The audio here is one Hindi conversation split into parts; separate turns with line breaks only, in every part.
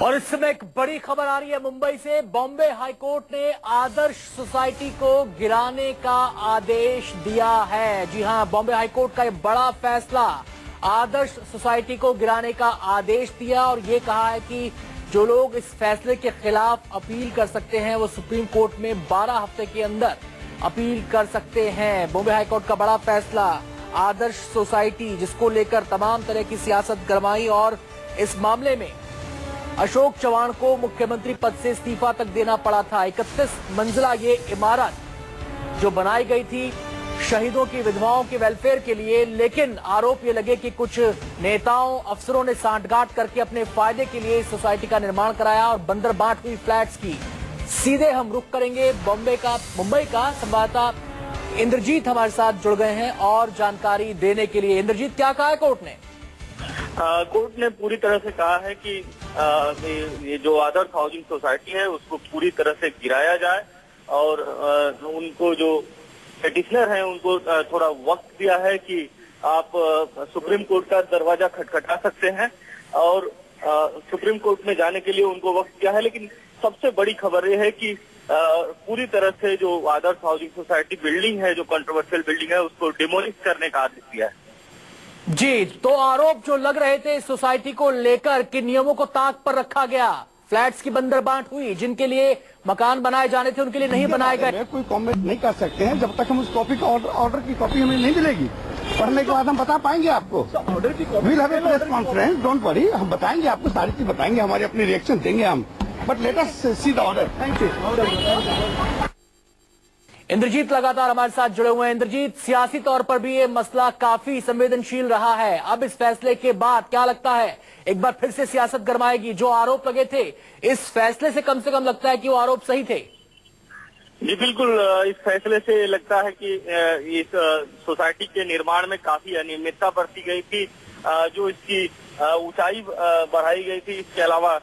और इस समय एक बड़ी खबर आ रही है मुंबई से। बॉम्बे हाईकोर्ट ने आदर्श सोसाइटी को गिराने का आदेश दिया है। जी हां, बॉम्बे हाईकोर्ट का एक बड़ा फैसला, आदर्श सोसाइटी को गिराने का आदेश दिया और ये कहा है कि जो लोग इस फैसले के खिलाफ अपील कर सकते हैं वो सुप्रीम कोर्ट में 12 हफ्ते के अंदर अपील कर सकते हैं। बॉम्बे हाईकोर्ट का बड़ा फैसला, आदर्श सोसाइटी जिसको लेकर तमाम तरह की सियासत गरमाई और इस मामले में अशोक चव्हाण को मुख्यमंत्री पद से इस्तीफा तक देना पड़ा था। 31 मंजिला ये इमारत जो बनाई गई थी शहीदों की विधवाओं के वेलफेयर के लिए, लेकिन आरोप ये लगे कि कुछ नेताओं अफसरों ने सांठगांठ करके अपने फायदे के लिए इस सोसाइटी का निर्माण कराया और बंदरबाट हुई फ्लैट्स की। सीधे हम रुख करेंगे मुंबई का संवाददाता इंद्रजीत हमारे साथ जुड़ गए हैं और जानकारी देने के लिए। इंद्रजीत, क्या कहा है कोर्ट ने?
कोर्ट ने पूरी तरह से कहा है कि ये जो आदर्श हाउसिंग सोसाइटी है उसको पूरी तरह से गिराया जाए और उनको जो पिटिशनर हैं उनको थोड़ा वक्त दिया है कि आप सुप्रीम कोर्ट का दरवाजा खटखटा सकते हैं और सुप्रीम कोर्ट में जाने के लिए उनको वक्त दिया है। लेकिन सबसे बड़ी खबर ये है कि पूरी तरह से जो आदर्श हाउसिंग सोसाइटी बिल्डिंग है, जो कंट्रोवर्शियल बिल्डिंग है, उसको डिमोलिश करने का आदेश दिया है।
जी, तो आरोप जो लग रहे थे इस सोसाइटी को लेकर कि नियमों को ताक पर रखा गया, फ्लैट्स की बंदरबाट हुई, जिनके लिए मकान बनाए जाने थे उनके लिए नहीं बनाए गए।
कोई कमेंट नहीं कर सकते हैं जब तक हम उस कॉपी का ऑर्डर की कॉपी हमें नहीं मिलेगी। पढ़ने के बाद हम बता पाएंगे आपको। ऑर्डर की copy will have a press conference, don't worry, हम बताएंगे आपको, सारी चीज बताएंगे, हमारे अपने रिएक्शन देंगे हम, but let us see the order. Thank you.
Indrajit लगातार हमारे साथ जुड़े हुए हैं। इंद्रजीत, सियासी तौर पर भी ये मसला काफी संवेदनशील रहा है। अब इस फैसले के बाद क्या लगता है एक बार फिर से सियासत गरमाएगी? जो आरोप लगे थे इस फैसले से कम लगता है कि वो आरोप सही थे?
जी बिल्कुल, इस फैसले से लगता है कि इस सोसाइटी के निर्माण में काफी अनियमितता बरती गई थी, जो इसकी ऊंचाई बढ़ाई गई थी। इसके अलावा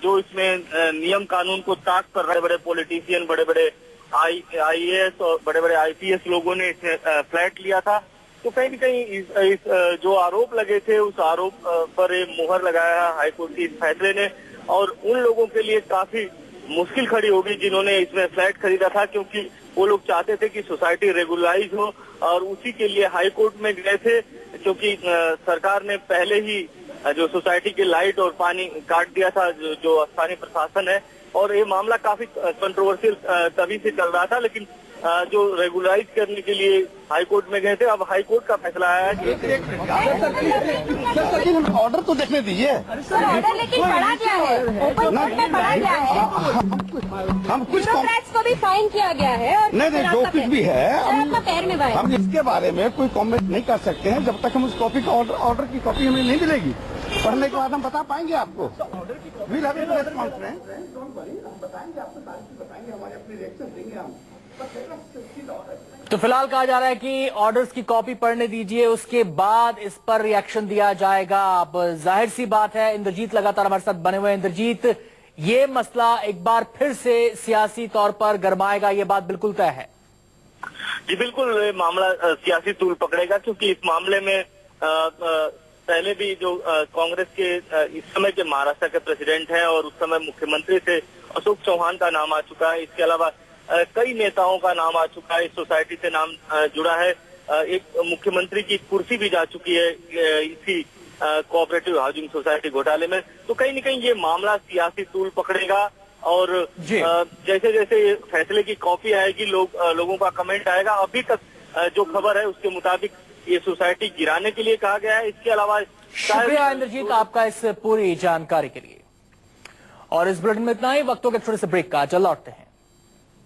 जो इसमें नियम कानून को ताक पर बड़े बड़े पॉलिटिशियन, बड़े बड़े IAS और बड़े बड़े IPS लोगों ने इसमें फ्लैट लिया था, तो कहीं न कहीं इस जो आरोप लगे थे उस आरोप पर एक मुहर लगाया हाईकोर्ट के इस फैसले ने और उन लोगों के लिए काफी मुश्किल खड़ी होगी जिन्होंने इसमें फ्लैट खरीदा था, क्योंकि वो लोग चाहते थे कि सोसाइटी रेगुलराइज हो और उसी के लिए हाईकोर्ट में गए थे, क्योंकि सरकार ने पहले ही जो सोसाइटी के लाइट और पानी काट दिया था, जो स्थानीय प्रशासन है, और ये मामला काफी कंट्रोवर्शियल तभी से चल रहा था। लेकिन जो रेगुलराइज करने के लिए हाईकोर्ट में गए थे, अब हाईकोर्ट का फैसला आया है कि
ऑर्डर तो देखने दीजिए।
ऑर्डर लेकिन पढ़ा क्या है? ओपन कोर्ट में पढ़ा क्या है?
हम कुछ
को भी फाइन किया गया है और
नहीं जो कुछ भी है
पैर में
हम इसके बारे में कोई कमेंट नहीं कर सकते हैं जब तक हम उस कॉपी का ऑर्डर की कॉपी हमें नहीं मिलेगी। पढ़ने के बाद हम बता पाएंगे आपको। Will have a press conference, don't worry, हम बताएंगे आपको, सारी चीज बताएंगे, हमारे अपने रिएक्शन देंगे हम।
तो फिलहाल कहा जा रहा है कि ऑर्डर्स की कॉपी पढ़ने दीजिए, उसके बाद इस पर रिएक्शन दिया जाएगा। अब जाहिर सी बात है, इंद्रजीत लगातार हमारे साथ बने हुए हैं। इंद्रजीत, ये मसला एक बार फिर से सियासी तौर पर गरमाएगा, ये बात बिल्कुल तय है?
जी बिल्कुल, ये मामला सियासी तूल पकड़ेगा, क्योंकि इस मामले में पहले भी जो कांग्रेस के इस समय के महाराष्ट्र के प्रेसिडेंट हैं और उस समय मुख्यमंत्री थे अशोक चौहान का नाम आ चुका है। इसके अलावा कई नेताओं का नाम आ चुका है, इस सोसाइटी से नाम जुड़ा है। एक मुख्यमंत्री की कुर्सी भी जा चुकी है इसी कोऑपरेटिव हाउसिंग सोसाइटी घोटाले में। तो कहीं न कहीं ये मामला सियासी तूल पकड़ेगा और जैसे जैसे फैसले की कॉपी आएगी लोगों का कमेंट आएगा। अभी तक जो खबर है उसके मुताबिक ये सोसाइटी गिराने के लिए कहा गया है। इसके अलावा
शुक्रिया इंद्रजीत आपका इस पूरी जानकारी के लिए। और इस बुलेटिन में इतना ही। वक्तों के छोटे से ब्रेक का, चल लौटते हैं।